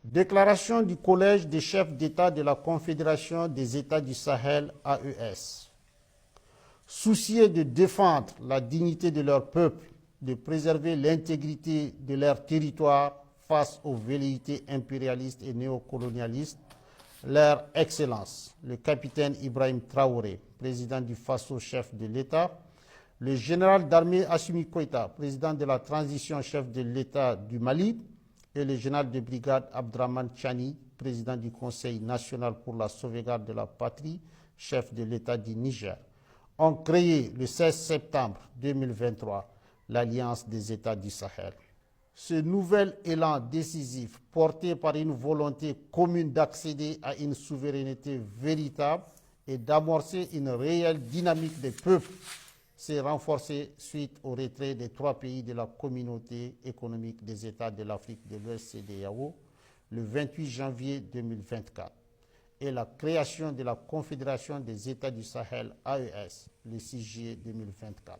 Déclaration du Collège des chefs d'État de la Confédération des États du Sahel AES. Soucieux de défendre la dignité de leur peuple, de préserver l'intégrité de leur territoire face aux velléités impérialistes et néocolonialistes, leur Excellence, le capitaine Ibrahim Traoré, président du Faso, chef de l'État, le général d'armée Assimi Goïta, président de la transition, chef de l'État du Mali, et le général de brigade Abdraman Chani, président du Conseil national pour la sauvegarde de la patrie, chef de l'État du Niger, ont créé le 16 septembre 2023 l'Alliance des États du Sahel. Ce nouvel élan décisif, porté par une volonté commune d'accéder à une souveraineté véritable et d'amorcer une réelle dynamique des peuples, s'est renforcé suite au retrait des 3 pays de la communauté économique des États de l'Afrique de l'Ouest CEDEAO le 28 janvier 2024 et la création de la Confédération des États du Sahel AES le 6 juillet 2024.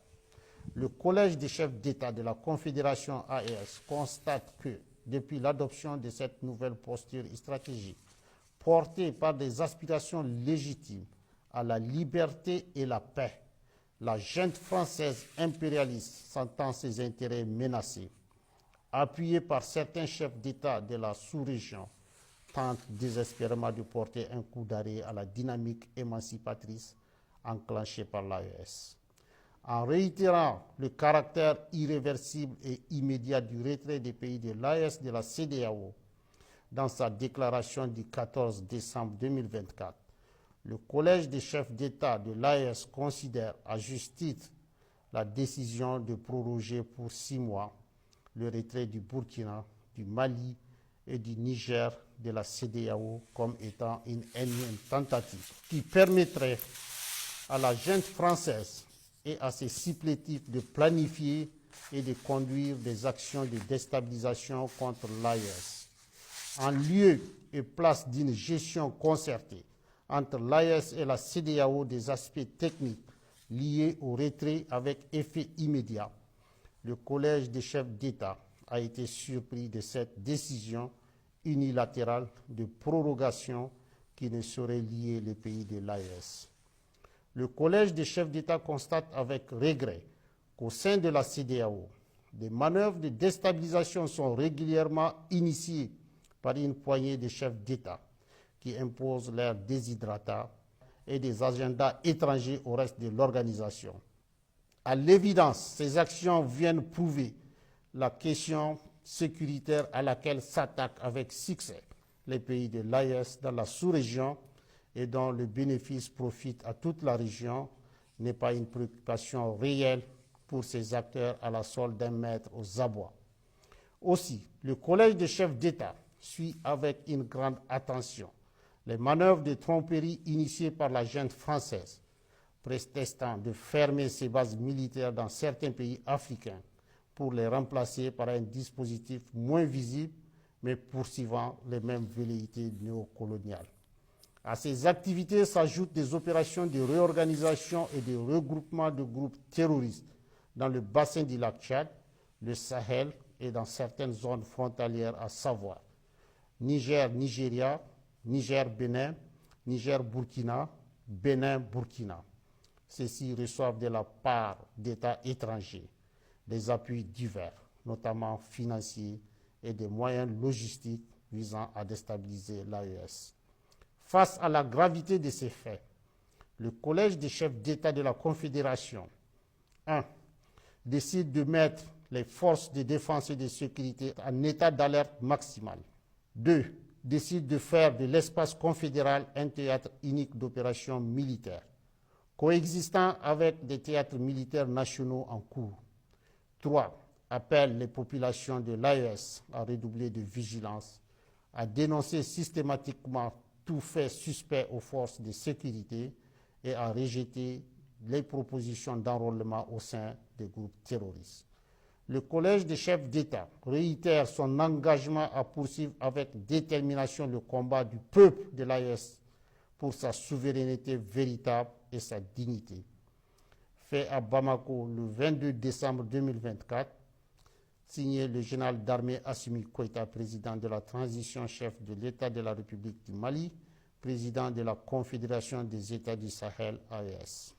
Le Collège des chefs d'État de la Confédération AES constate que, depuis l'adoption de cette nouvelle posture stratégique, portée par des aspirations légitimes à la liberté et la paix, la junte française impérialiste sentant ses intérêts menacés, appuyée par certains chefs d'État de la sous-région, tente désespérément de porter un coup d'arrêt à la dynamique émancipatrice enclenchée par l'AES. En réitérant le caractère irréversible et immédiat du retrait des pays de l'AES de la CEDEAO dans sa déclaration du 14 décembre 2024, le Collège des chefs d'État de l'AES considère à juste titre la décision de proroger pour 6 mois le retrait du Burkina, du Mali et du Niger de la CEDEAO comme étant une énième tentative qui permettrait à la junte française et à ses supplétifs de planifier et de conduire des actions de déstabilisation contre l'AES. En lieu et place d'une gestion concertée entre l'AES et la CEDEAO des aspects techniques liés au retrait avec effet immédiat, le Collège des chefs d'État a été surpris de cette décision unilatérale de prorogation qui ne saurait lier les pays de l'AES. Le Collège des chefs d'État constate avec regret qu'au sein de la CEDEAO, des manœuvres de déstabilisation sont régulièrement initiées par une poignée de chefs d'État qui imposent leurs desiderata et des agendas étrangers au reste de l'organisation. À l'évidence, ces actions viennent prouver la question sécuritaire à laquelle s'attaquent avec succès les pays de l'AES dans la sous-région et dont le bénéfice profite à toute la région n'est pas une préoccupation réelle pour ces acteurs à la solde d'un maître aux abois. Aussi, le Collège des chefs d'État suit avec une grande attention les manœuvres de tromperie initiées par la junte française, prétextant de fermer ses bases militaires dans certains pays africains pour les remplacer par un dispositif moins visible mais poursuivant les mêmes velléités néocoloniales. À ces activités s'ajoutent des opérations de réorganisation et de regroupement de groupes terroristes dans le bassin du lac Tchad, le Sahel et dans certaines zones frontalières, à savoir Niger-Nigeria, Niger-Bénin, Niger-Burkina, Bénin-Burkina. Ceux-ci reçoivent de la part d'États étrangers des appuis divers, notamment financiers et des moyens logistiques visant à déstabiliser l'AES. Face à la gravité de ces faits, le Collège des chefs d'État de la Confédération 1. Décide de mettre les forces de défense et de sécurité en état d'alerte maximale. 2. Décide de faire de l'espace confédéral un théâtre unique d'opérations militaires, coexistant avec des théâtres militaires nationaux en cours. 3. Appelle les populations de l'AES à redoubler de vigilance, à dénoncer systématiquement tout fait suspect aux forces de sécurité et à rejeter les propositions d'enrôlement au sein des groupes terroristes. Le Collège des chefs d'État réitère son engagement à poursuivre avec détermination le combat du peuple de l'AES pour sa souveraineté véritable et sa dignité. Fait à Bamako le 22 décembre 2024, Signé le général d'armée Assimi Goïta, président de la transition, chef de l'État de la République du Mali, président de la Confédération des États du Sahel, AES.